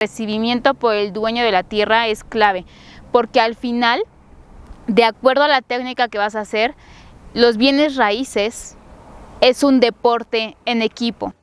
recibimiento por el dueño de la tierra es clave, porque al final, de acuerdo a la técnica que vas a hacer, los bienes raíces es un deporte en equipo.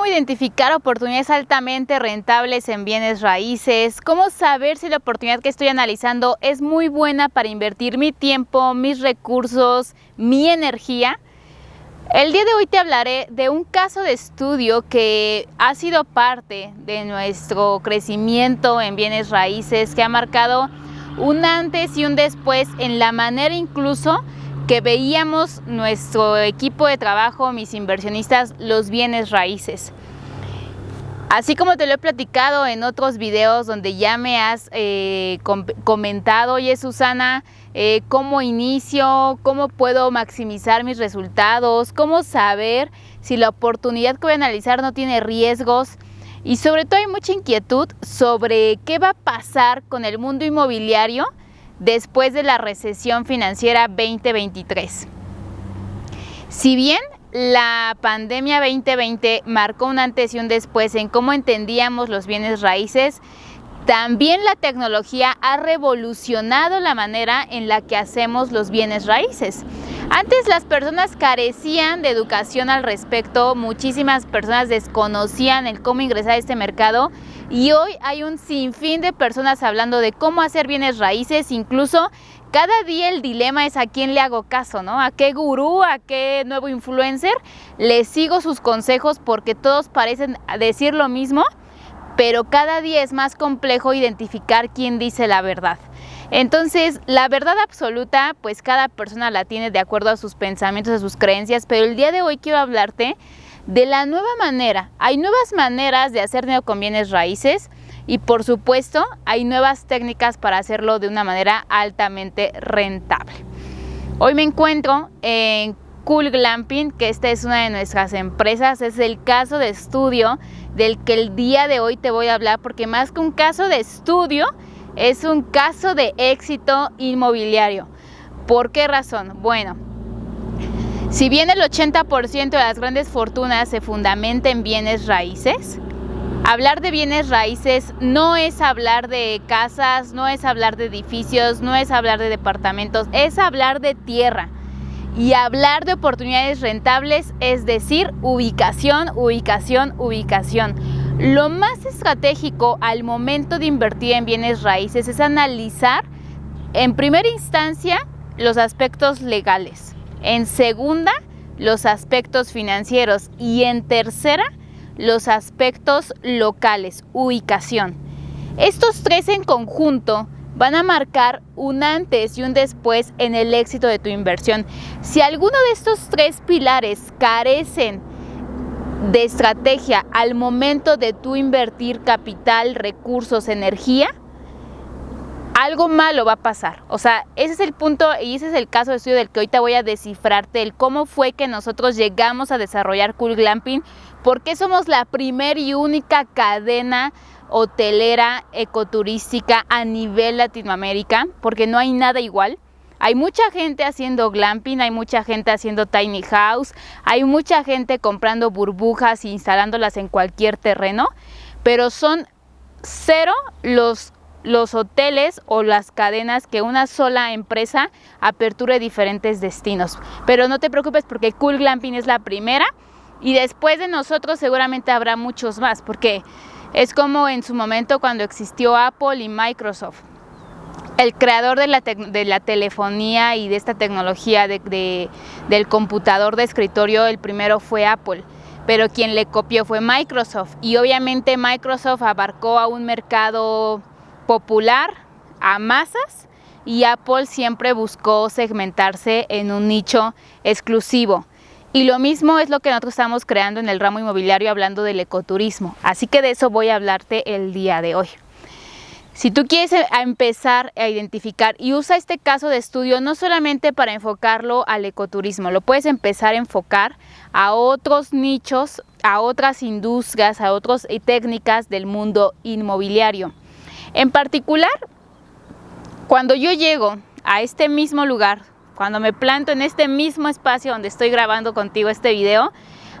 Identificar oportunidades altamente rentables en bienes raíces, cómo saber si la oportunidad que estoy analizando es muy buena para invertir mi tiempo, mis recursos, mi energía. El día de hoy te hablaré de un caso de estudio que ha sido parte de nuestro crecimiento en bienes raíces, que ha marcado un antes y un después en la manera incluso que veíamos nuestro equipo de trabajo, mis inversionistas, los bienes raíces. Así como te lo he platicado en otros videos donde ya me has comentado, oye Susana, ¿cómo inicio? ¿Cómo puedo maximizar mis resultados? ¿Cómo saber si la oportunidad que voy a analizar no tiene riesgos? Y sobre todo hay mucha inquietud sobre qué va a pasar con el mundo inmobiliario después de la recesión financiera 2023. Si bien la pandemia 2020 marcó un antes y un después en cómo entendíamos los bienes raíces, también la tecnología ha revolucionado la manera en la que hacemos los bienes raíces. Antes las personas carecían de educación al respecto, muchísimas personas desconocían el cómo ingresar a este mercado y hoy hay un sinfín de personas hablando de cómo hacer bienes raíces. Incluso cada día el dilema es a quién le hago caso, ¿no? ¿A qué gurú, a qué nuevo influencer le sigo sus consejos? Porque todos parecen decir lo mismo, pero cada día es más complejo identificar quién dice la verdad. Entonces, la verdad absoluta, pues cada persona la tiene de acuerdo a sus pensamientos, a sus creencias, pero el día de hoy quiero hablarte de la nueva manera. Hay nuevas maneras de hacer dinero con bienes raíces y por supuesto hay nuevas técnicas para hacerlo de una manera altamente rentable. Hoy me encuentro en Cool Glamping, que esta es una de nuestras empresas, es el caso de estudio del que el día de hoy te voy a hablar, porque más que un caso de estudio, es un caso de éxito inmobiliario. ¿Por qué razón? Bueno, si bien el 80% de las grandes fortunas se fundamenta en bienes raíces, hablar de bienes raíces no es hablar de casas, no es hablar de edificios, no es hablar de departamentos, es hablar de tierra. Y hablar de oportunidades rentables, es decir, ubicación, ubicación, ubicación. Lo más estratégico al momento de invertir en bienes raíces es analizar, en primera instancia, los aspectos legales, en segunda, los aspectos financieros y en tercera, los aspectos locales, ubicación. Estos tres en conjunto van a marcar un antes y un después en el éxito de tu inversión. Si alguno de estos tres pilares carecen de estrategia al momento de tú invertir capital, recursos, energía, algo malo va a pasar. O sea, ese es el punto y ese es el caso de estudio del que ahorita voy a descifrarte, el cómo fue que nosotros llegamos a desarrollar Cool Glamping, porque somos la primer y única cadena hotelera ecoturística a nivel Latinoamérica, porque no hay nada igual. Hay mucha gente haciendo glamping, hay mucha gente haciendo tiny house, hay mucha gente comprando burbujas e instalándolas en cualquier terreno, pero son cero los hoteles o las cadenas que una sola empresa aperture diferentes destinos. Pero no te preocupes porque Cool Glamping es la primera y después de nosotros seguramente habrá muchos más, porque es como en su momento cuando existió Apple y Microsoft. El creador de la telefonía y de esta tecnología del computador de escritorio, el primero fue Apple, pero quien le copió fue Microsoft. Y obviamente Microsoft abarcó a un mercado popular, a masas, y Apple siempre buscó segmentarse en un nicho exclusivo. Y lo mismo es lo que nosotros estamos creando en el ramo inmobiliario hablando del ecoturismo. Así que de eso voy a hablarte el día de hoy. Si tú quieres empezar a identificar y usa este caso de estudio no solamente para enfocarlo al ecoturismo, lo puedes empezar a enfocar a otros nichos, a otras industrias, a otras técnicas del mundo inmobiliario. En particular, cuando yo llego a este mismo lugar, cuando me planto en este mismo espacio donde estoy grabando contigo este video,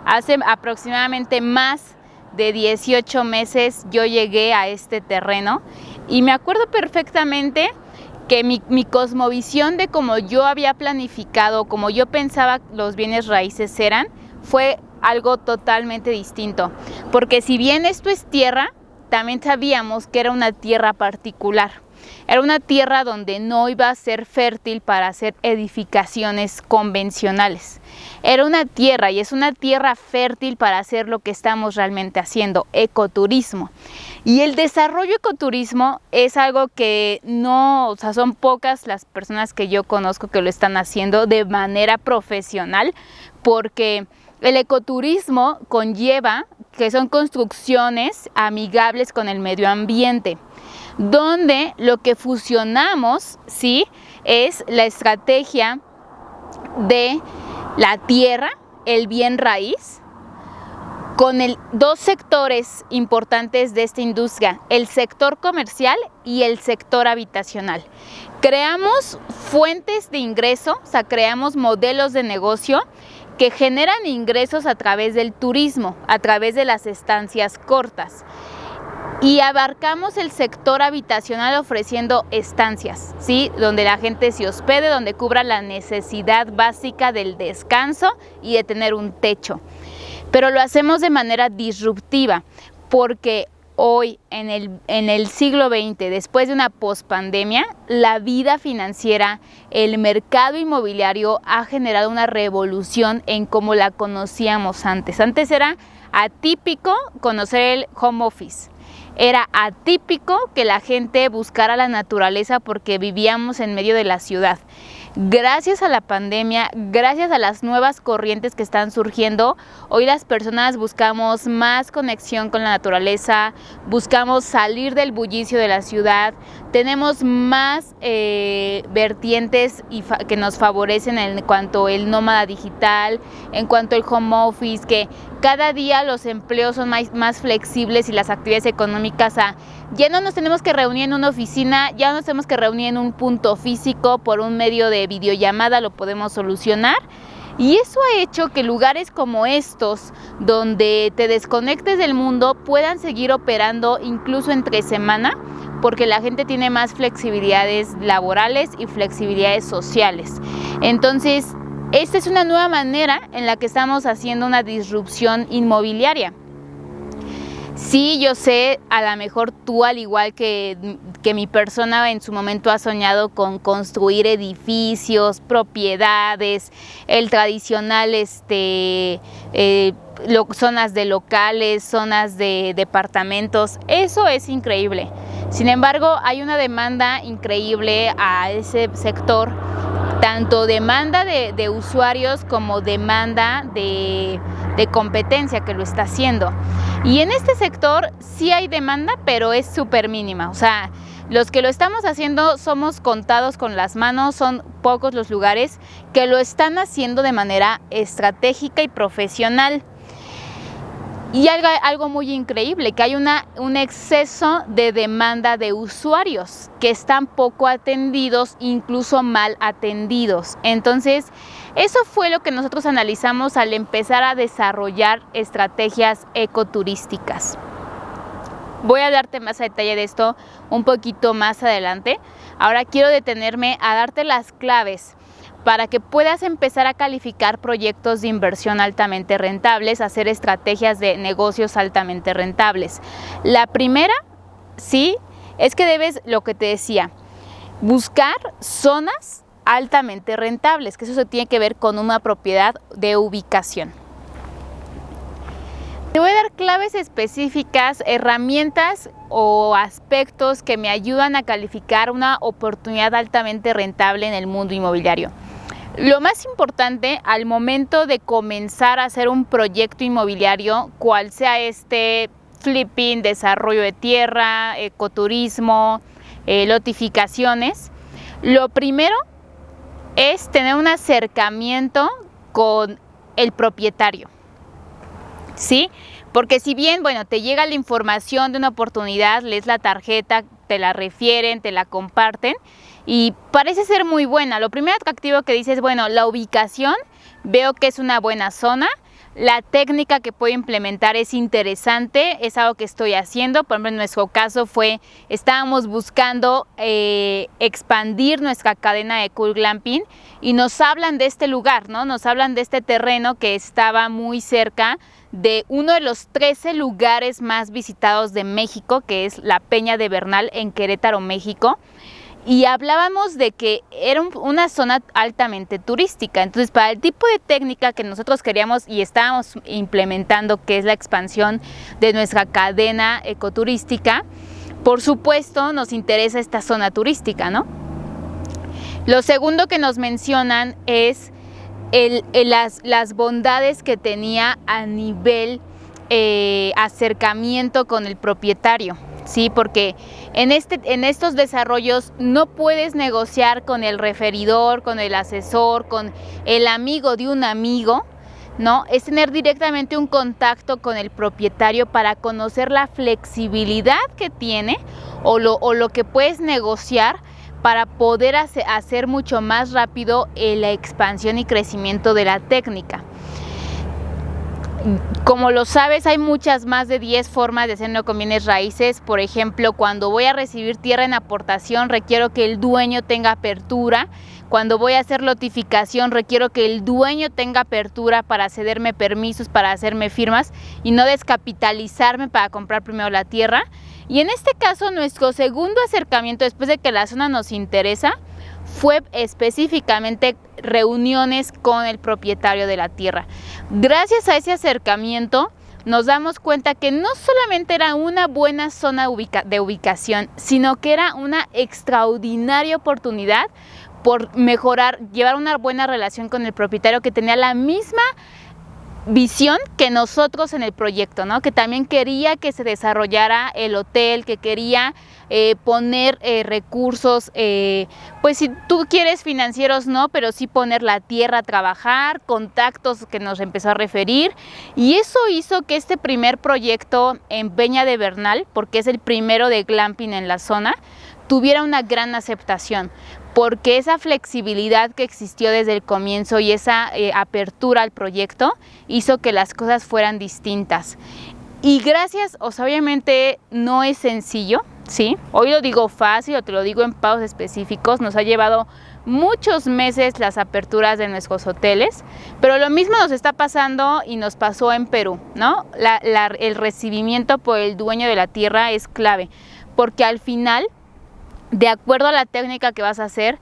hace aproximadamente más de 18 meses yo llegué a este terreno y me acuerdo perfectamente que mi cosmovisión de cómo yo había planificado, como yo pensaba los bienes raíces eran, fue algo totalmente distinto. Porque si bien esto es tierra, también sabíamos que era una tierra particular. Era una tierra donde no iba a ser fértil para hacer edificaciones convencionales. Era una tierra y es una tierra fértil para hacer lo que estamos realmente haciendo, ecoturismo. Y el desarrollo ecoturismo es algo que no, o sea, son pocas las personas que yo conozco que lo están haciendo de manera profesional, porque el ecoturismo conlleva que son construcciones amigables con el medio ambiente, donde lo que fusionamos, ¿sí?, es la estrategia de la tierra, el bien raíz, con dos sectores importantes de esta industria, el sector comercial y el sector habitacional. Creamos fuentes de ingreso, o sea, creamos modelos de negocio que generan ingresos a través del turismo, a través de las estancias cortas. Y abarcamos el sector habitacional ofreciendo estancias, ¿sí?, donde la gente se hospede, donde cubra la necesidad básica del descanso y de tener un techo. Pero lo hacemos de manera disruptiva, porque hoy, en el siglo XX, después de una pospandemia, la vida financiera, el mercado inmobiliario ha generado una revolución en cómo la conocíamos antes. Antes era atípico conocer el home office. Era atípico que la gente buscara la naturaleza porque vivíamos en medio de la ciudad. Gracias a la pandemia, gracias a las nuevas corrientes que están surgiendo, hoy las personas buscamos más conexión con la naturaleza, buscamos salir del bullicio de la ciudad, tenemos más vertientes que nos favorecen en cuanto al nómada digital, en cuanto al home office, que cada día los empleos son más flexibles y las actividades económicas ya no nos tenemos que reunir en una oficina, ya no nos tenemos que reunir en un punto físico, por un medio de videollamada lo podemos solucionar. Y eso ha hecho que lugares como estos, donde te desconectes del mundo, puedan seguir operando incluso entre semana, porque la gente tiene más flexibilidades laborales y flexibilidades sociales. Entonces, esta es una nueva manera en la que estamos haciendo una disrupción inmobiliaria. Sí, yo sé, a lo mejor tú, al igual que mi persona, en su momento ha soñado con construir edificios, propiedades, el tradicional, zonas de locales, zonas de departamentos. Eso es increíble. Sin embargo, hay una demanda increíble a ese sector, tanto demanda de usuarios como demanda de competencia que lo está haciendo. Y en este sector sí hay demanda, pero es súper mínima. O sea, los que lo estamos haciendo somos contados con las manos, son pocos los lugares que lo están haciendo de manera estratégica y profesional. Y algo muy increíble, que hay un exceso de demanda de usuarios que están poco atendidos, incluso mal atendidos. Entonces, eso fue lo que nosotros analizamos al empezar a desarrollar estrategias ecoturísticas. Voy a darte más a detalle de esto un poquito más adelante. Ahora quiero detenerme a darte las claves para que puedas empezar a calificar proyectos de inversión altamente rentables, hacer estrategias de negocios altamente rentables. La primera, sí, es que debes, lo que te decía, buscar zonas altamente rentables, que eso se tiene que ver con una propiedad de ubicación. Te voy a dar claves específicas, herramientas o aspectos que me ayudan a calificar una oportunidad altamente rentable en el mundo inmobiliario. Lo más importante al momento de comenzar a hacer un proyecto inmobiliario, cual sea flipping, desarrollo de tierra, ecoturismo, lotificaciones, lo primero es tener un acercamiento con el propietario. ¿Sí? Porque si bien, bueno, te llega la información de una oportunidad, lees la tarjeta, te la refieren, te la comparten y parece ser muy buena. Lo primero atractivo que dices, bueno, la ubicación, veo que es una buena zona, la técnica que puedo implementar es interesante, es algo que estoy haciendo. Por ejemplo, en nuestro caso estábamos buscando expandir nuestra cadena de Cool Glamping y nos hablan de este lugar, ¿no? Nos hablan de este terreno que estaba muy cerca de uno de los 13 lugares más visitados de México, que es la Peña de Bernal en Querétaro, México. Y hablábamos de que era una zona altamente turística. Entonces, para el tipo de técnica que nosotros queríamos y estábamos implementando, que es la expansión de nuestra cadena ecoturística, por supuesto nos interesa esta zona turística, ¿no? Lo segundo que nos mencionan es las bondades que tenía a nivel acercamiento con el propietario. Sí, porque en estos desarrollos no puedes negociar con el referidor, con el asesor, con el amigo de un amigo, ¿no? Es tener directamente un contacto con el propietario para conocer la flexibilidad que tiene o lo que puedes negociar para poder hacer mucho más rápido la expansión y crecimiento de la técnica. Como lo sabes, hay muchas más de 10 formas de hacer negocio con bienes raíces. Por ejemplo, cuando voy a recibir tierra en aportación, requiero que el dueño tenga apertura. Cuando voy a hacer lotificación, requiero que el dueño tenga apertura para cederme permisos, para hacerme firmas y no descapitalizarme para comprar primero la tierra. Y en este caso, nuestro segundo acercamiento, después de que la zona nos interesa, fue específicamente reuniones con el propietario de la tierra. Gracias a ese acercamiento nos damos cuenta que no solamente era una buena zona de ubicación, sino que era una extraordinaria oportunidad por mejorar, llevar una buena relación con el propietario que tenía la misma visión que nosotros en el proyecto, ¿no? Que también quería que se desarrollara el hotel, que quería poner recursos, pues si tú quieres financieros no, pero sí poner la tierra a trabajar, contactos que nos empezó a referir, y eso hizo que este primer proyecto en Peña de Bernal, porque es el primero de glamping en la zona, tuviera una gran aceptación, porque esa flexibilidad que existió desde el comienzo y esa apertura al proyecto hizo que las cosas fueran distintas. Y gracias, o sea, obviamente no es sencillo, ¿sí? Hoy lo digo fácil o te lo digo en pasos específicos, nos ha llevado muchos meses las aperturas de nuestros hoteles, pero lo mismo nos está pasando y nos pasó en Perú, ¿no? El recibimiento por el dueño de la tierra es clave, porque al final, de acuerdo a la técnica que vas a hacer,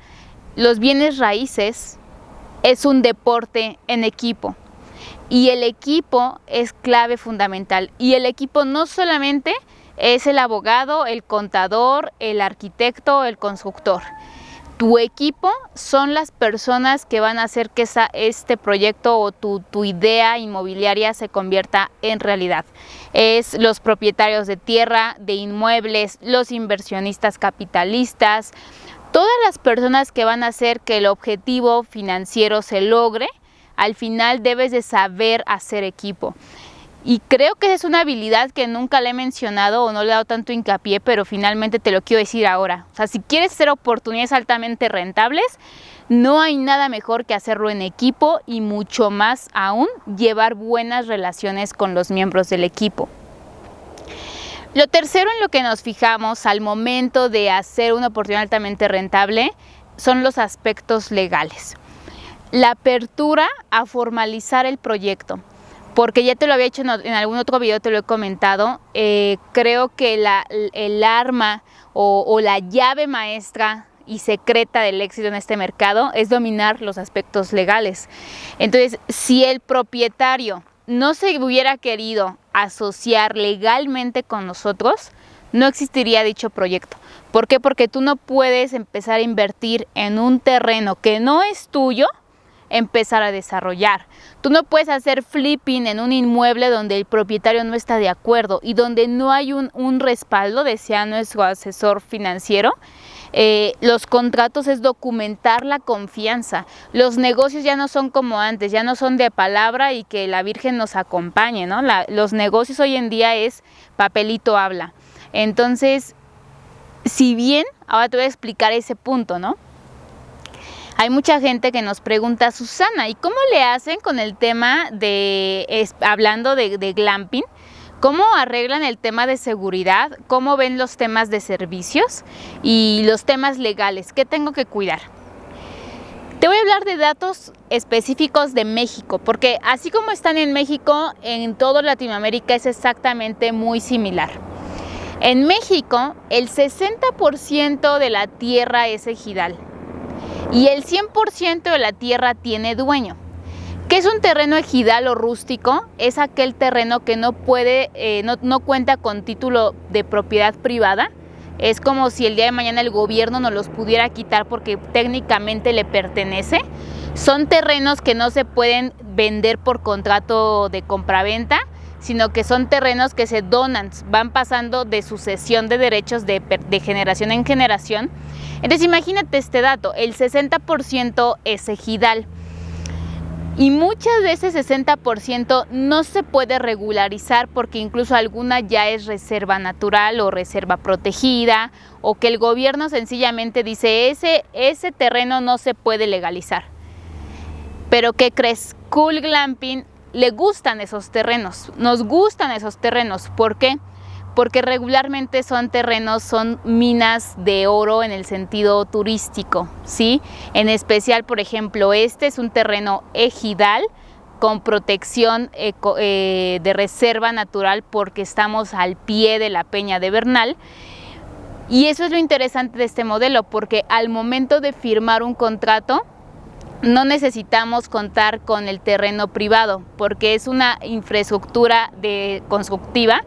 los bienes raíces es un deporte en equipo y el equipo es clave fundamental. Y el equipo no solamente es el abogado, el contador, el arquitecto, el constructor. Tu equipo son las personas que van a hacer que este proyecto o tu idea inmobiliaria se convierta en realidad. Es los propietarios de tierra, de inmuebles, los inversionistas capitalistas, todas las personas que van a hacer que el objetivo financiero se logre. Al final debes de saber hacer equipo. Y creo que es una habilidad que nunca le he mencionado o no le he dado tanto hincapié, pero finalmente te lo quiero decir ahora. O sea, si quieres hacer oportunidades altamente rentables, no hay nada mejor que hacerlo en equipo y mucho más aún llevar buenas relaciones con los miembros del equipo. Lo tercero en lo que nos fijamos al momento de hacer una oportunidad altamente rentable son los aspectos legales. La apertura a formalizar el proyecto. Porque ya te lo había hecho en algún otro video, te lo he comentado, creo que el arma o la llave maestra y secreta del éxito en este mercado es dominar los aspectos legales. Entonces, si el propietario no se hubiera querido asociar legalmente con nosotros, no existiría dicho proyecto. ¿Por qué? Porque tú no puedes empezar a invertir en un terreno que no es tuyo, empezar a desarrollar. Tú no puedes hacer flipping en un inmueble donde el propietario no está de acuerdo y donde no hay un respaldo, decía nuestro asesor financiero. Los contratos es documentar la confianza. Los negocios ya no son como antes, ya no son de palabra y que la Virgen nos acompañe, ¿no? Los negocios hoy en día es papelito habla. Entonces, si bien, ahora te voy a explicar ese punto, ¿no? Hay mucha gente que nos pregunta, Susana, ¿y cómo le hacen con el tema hablando de glamping? ¿Cómo arreglan el tema de seguridad? ¿Cómo ven los temas de servicios? Y los temas legales, ¿qué tengo que cuidar? Te voy a hablar de datos específicos de México, porque así como están en México, en toda Latinoamérica es exactamente muy similar. En México, el 60% de la tierra es ejidal y el 100% de la tierra tiene dueño. ¿Qué es un terreno ejidal o rústico? Es aquel terreno que no cuenta con título de propiedad privada. Es como si el día de mañana el gobierno nos los pudiera quitar porque técnicamente le pertenece. Son terrenos que no se pueden vender por contrato de compraventa, sino que son terrenos que se donan, van pasando de sucesión de derechos de generación en generación. Entonces imagínate este dato, el 60% es ejidal y muchas veces 60% no se puede regularizar porque incluso alguna ya es reserva natural o reserva protegida, o que el gobierno sencillamente dice ese terreno no se puede legalizar. Pero ¿qué crees? Cool Glamping le gustan esos terrenos, nos gustan esos terrenos. ¿Por qué? Porque regularmente son minas de oro en el sentido turístico, ¿sí? En especial, por ejemplo, este es un terreno ejidal con protección de reserva natural porque estamos al pie de la Peña de Bernal. Y eso es lo interesante de este modelo, porque al momento de firmar un contrato, no necesitamos contar con el terreno privado porque es una infraestructura constructiva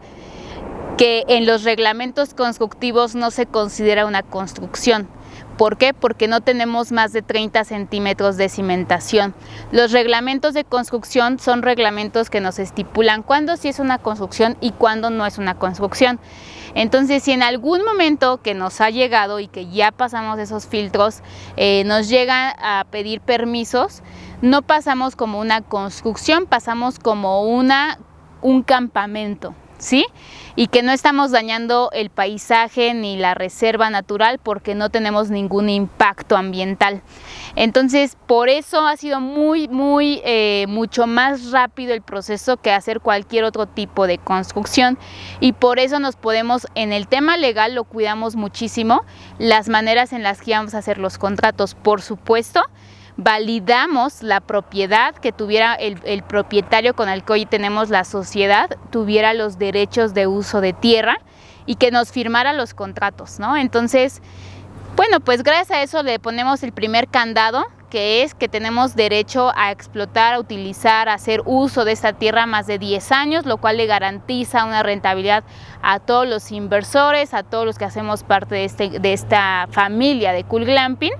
que en los reglamentos constructivos no se considera una construcción. ¿Por qué? Porque no tenemos más de 30 centímetros de cimentación. Los reglamentos de construcción son reglamentos que nos estipulan cuándo sí es una construcción y cuándo no es una construcción. Entonces, si en algún momento que nos ha llegado y que ya pasamos esos filtros, nos llegan a pedir permisos, no pasamos como una construcción, pasamos como un campamento, ¿sí? Y que no estamos dañando el paisaje ni la reserva natural porque no tenemos ningún impacto ambiental. Entonces, por eso ha sido mucho más rápido el proceso que hacer cualquier otro tipo de construcción, y por eso en el tema legal lo cuidamos muchísimo, las maneras en las que vamos a hacer los contratos. Por supuesto, validamos la propiedad, que tuviera el propietario con el que hoy tenemos la sociedad, tuviera los derechos de uso de tierra y que nos firmara los contratos, ¿no? Entonces, bueno, pues gracias a eso le ponemos el primer candado, que es que tenemos derecho a explotar, a utilizar, a hacer uso de esta tierra más de 10 años, lo cual le garantiza una rentabilidad a todos los inversores, a todos los que hacemos parte de esta familia de Cool Glamping.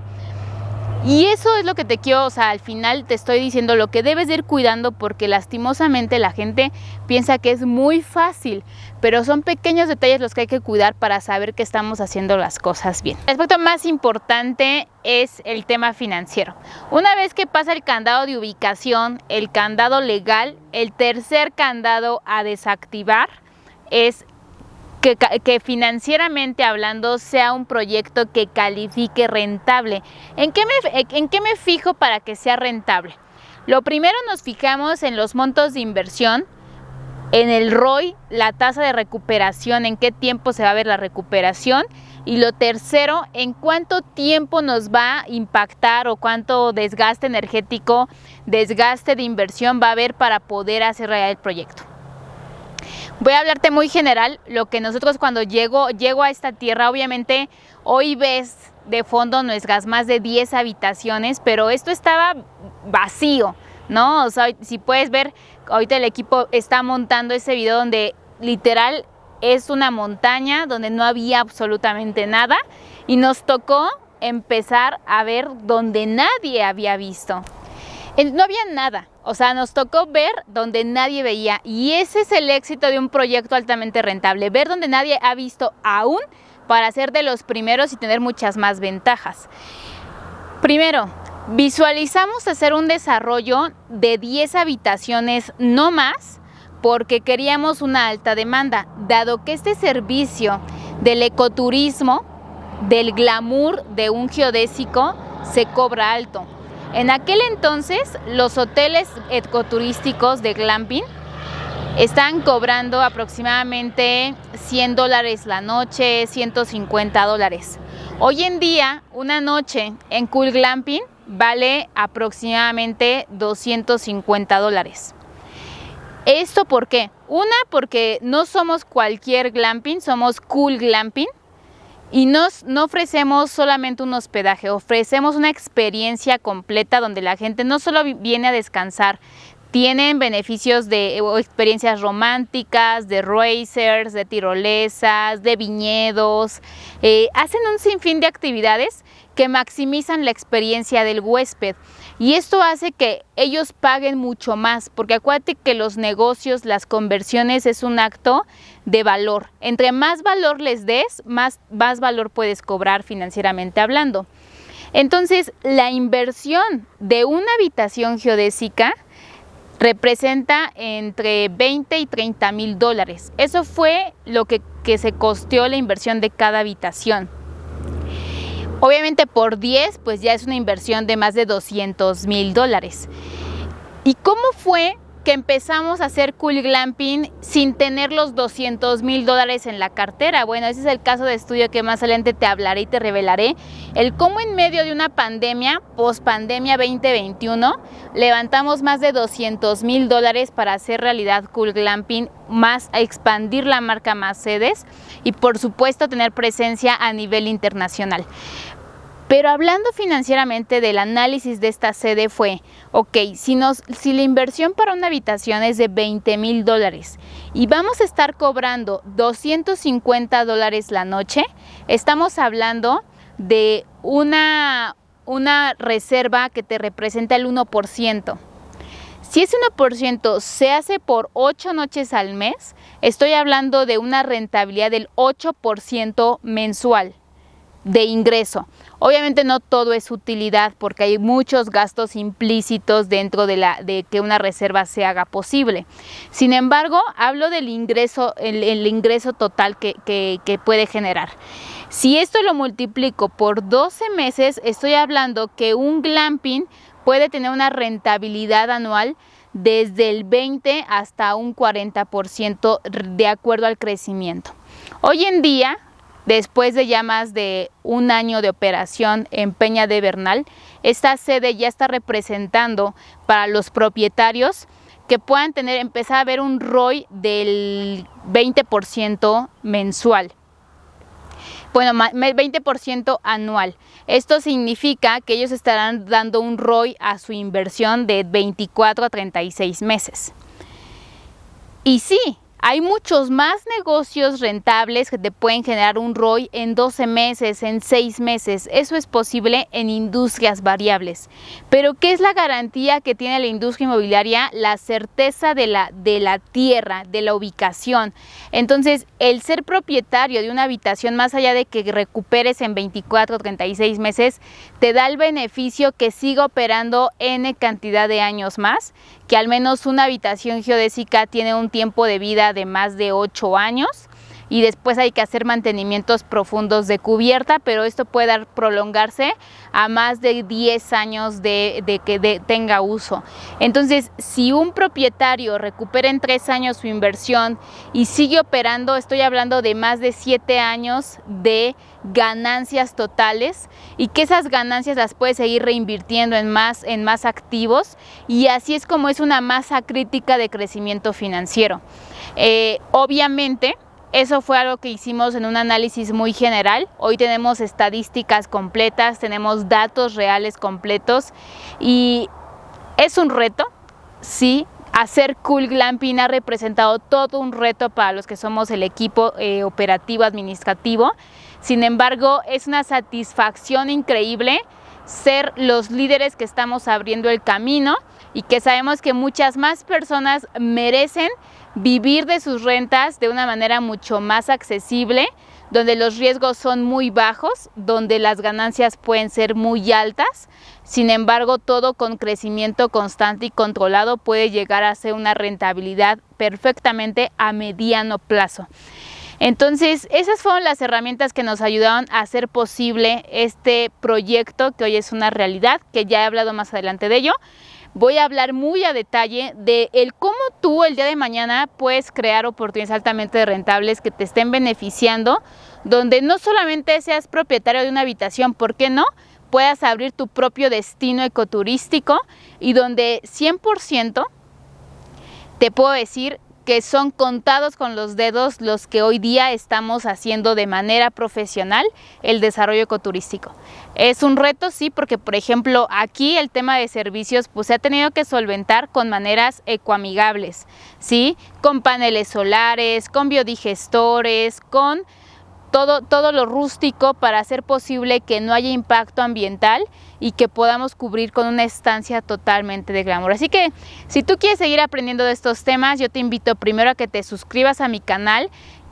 Y eso es lo que te quiero, al final te estoy diciendo lo que debes de ir cuidando, porque lastimosamente la gente piensa que es muy fácil, pero son pequeños detalles los que hay que cuidar para saber que estamos haciendo las cosas bien. El aspecto más importante es el tema financiero. Una vez que pasa el candado de ubicación, el candado legal, el tercer candado a desactivar es que financieramente hablando sea un proyecto que califique rentable. ¿En qué me fijo para que sea rentable? Lo primero, nos fijamos en los montos de inversión, en el ROI, la tasa de recuperación, en qué tiempo se va a ver la recuperación, y lo tercero, en cuánto tiempo nos va a impactar o cuánto desgaste energético, desgaste de inversión va a haber para poder hacer realidad el proyecto. Voy a hablarte muy general. Lo que nosotros cuando llego a esta tierra, obviamente hoy ves de fondo nuestras más de 10 habitaciones, pero esto estaba vacío, ¿no? O sea, si puedes ver, ahorita el equipo está montando ese video donde literal es una montaña donde no había absolutamente nada y nos tocó empezar a ver donde nadie había visto. No había nada, o sea, nos tocó ver donde nadie veía, y ese es el éxito de un proyecto altamente rentable, ver donde nadie ha visto aún para ser de los primeros y tener muchas más ventajas. Primero, visualizamos hacer un desarrollo de 10 habitaciones, no más, porque queríamos una alta demanda, dado que este servicio del ecoturismo, del glamour de un geodésico, se cobra alto. En aquel entonces, los hoteles ecoturísticos de glamping están cobrando aproximadamente $100 la noche, $150. Hoy en día, una noche en Cool Glamping vale aproximadamente $250. ¿Esto por qué? Una, porque no somos cualquier glamping, somos Cool Glamping. Y no ofrecemos solamente un hospedaje, ofrecemos una experiencia completa donde la gente no solo viene a descansar, tienen beneficios o experiencias románticas, de racers, de tirolesas, de viñedos, hacen un sinfín de actividades que maximizan la experiencia del huésped. Y esto hace que ellos paguen mucho más, porque acuérdate que los negocios, las conversiones es un acto de valor. Entre más valor les des, más valor puedes cobrar financieramente hablando. Entonces, la inversión de una habitación geodésica representa entre 20 y 30 mil dólares. Eso fue lo que se costeó la inversión de cada habitación. Obviamente por 10, pues ya es una inversión de más de 200 mil dólares. ¿Y cómo fue que empezamos a hacer Cool Glamping sin tener los 200 mil dólares en la cartera? Bueno, ese es el caso de estudio que más adelante te hablaré y te revelaré. El cómo en medio de una pandemia, post-pandemia 2021, levantamos más de 200 mil dólares para hacer realidad Cool Glamping, más a expandir la marca, más sedes y por supuesto tener presencia a nivel internacional. Pero hablando financieramente del análisis de esta sede fue, ok, si la inversión para una habitación es de 20 mil dólares y vamos a estar cobrando 250 dólares la noche, estamos hablando de una reserva que te representa el 1%. Si ese 1% se hace por 8 noches al mes, estoy hablando de una rentabilidad del 8% mensual de ingreso. Obviamente no todo es utilidad porque hay muchos gastos implícitos dentro de que una reserva se haga posible. Sin embargo, hablo del ingreso, el ingreso total que puede generar. Si esto lo multiplico por 12 meses, estoy hablando que un glamping puede tener una rentabilidad anual desde el 20 hasta un 40% de acuerdo al crecimiento. Hoy en día, después de ya más de un año de operación en Peña de Bernal, esta sede ya está representando para los propietarios que puedan empezar a ver un ROI del 20% mensual. Bueno, 20% anual. Esto significa que ellos estarán dando un ROI a su inversión de 24 a 36 meses. Y sí, hay muchos más negocios rentables que te pueden generar un ROI en 12 meses, en 6 meses. Eso es posible en industrias variables. Pero ¿qué es la garantía que tiene la industria inmobiliaria? La certeza de la tierra, de la ubicación. Entonces, el ser propietario de una habitación, más allá de que recuperes en 24 o 36 meses, te da el beneficio que siga operando N cantidad de años más, que al menos una habitación geodésica tiene un tiempo de vida de más de 8 años y después hay que hacer mantenimientos profundos de cubierta, pero esto puede prolongarse a más de 10 años de que tenga uso. Entonces, si un propietario recupera en 3 años su inversión y sigue operando, estoy hablando de más de 7 años de ganancias totales y que esas ganancias las puede seguir reinvirtiendo en más activos, y así es como es una masa crítica de crecimiento financiero. Obviamente, eso fue algo que hicimos en un análisis muy general. Hoy tenemos estadísticas completas, tenemos datos reales completos y es un reto, sí, hacer Cool Glamping ha representado todo un reto para los que somos el equipo operativo administrativo. Sin embargo, es una satisfacción increíble ser los líderes que estamos abriendo el camino y que sabemos que muchas más personas merecen vivir de sus rentas de una manera mucho más accesible, donde los riesgos son muy bajos, donde las ganancias pueden ser muy altas. Sin embargo, todo con crecimiento constante y controlado puede llegar a ser una rentabilidad perfectamente a mediano plazo. Entonces, esas fueron las herramientas que nos ayudaron a hacer posible este proyecto que hoy es una realidad, que ya he hablado más adelante de ello. Voy a hablar muy a detalle de cómo tú el día de mañana puedes crear oportunidades altamente rentables que te estén beneficiando, donde no solamente seas propietario de una habitación, ¿por qué no?, puedas abrir tu propio destino ecoturístico y donde 100% te puedo decir que son contados con los dedos los que hoy día estamos haciendo de manera profesional el desarrollo ecoturístico. Es un reto, sí, porque por ejemplo aquí el tema de servicios pues se ha tenido que solventar con maneras ecoamigables, ¿sí? Con paneles solares, con biodigestores, con todo lo rústico para hacer posible que no haya impacto ambiental y que podamos cubrir con una estancia totalmente de glamour. Así que si tú quieres seguir aprendiendo de estos temas, yo te invito primero a que te suscribas a mi canal,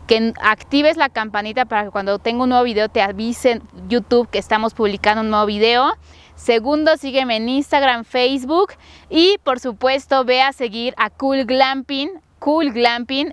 que actives la campanita para que cuando tenga un nuevo video te avise YouTube que estamos publicando un nuevo video. Segundo, sígueme en Instagram, Facebook y por supuesto ve a seguir a Cool Glamping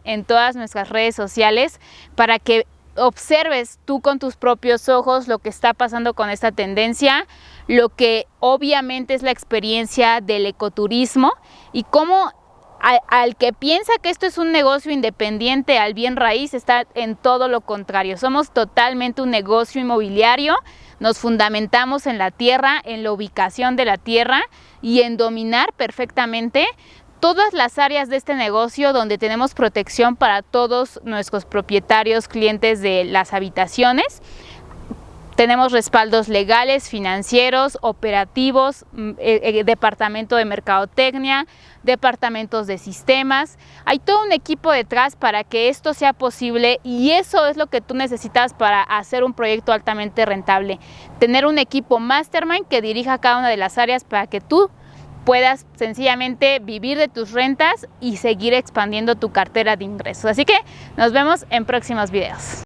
en todas nuestras redes sociales para que observes tú con tus propios ojos lo que está pasando con esta tendencia, lo que obviamente es la experiencia del ecoturismo y cómo al que piensa que esto es un negocio independiente al bien raíz está en todo lo contrario. Somos totalmente un negocio inmobiliario, nos fundamentamos en la tierra, en la ubicación de la tierra y en dominar perfectamente todas las áreas de este negocio donde tenemos protección para todos nuestros propietarios, clientes de las habitaciones. Tenemos respaldos legales, financieros, operativos, departamento de mercadotecnia, departamentos de sistemas. Hay todo un equipo detrás para que esto sea posible y eso es lo que tú necesitas para hacer un proyecto altamente rentable. Tener un equipo mastermind que dirija cada una de las áreas para que tú puedas sencillamente vivir de tus rentas y seguir expandiendo tu cartera de ingresos. Así que nos vemos en próximos videos.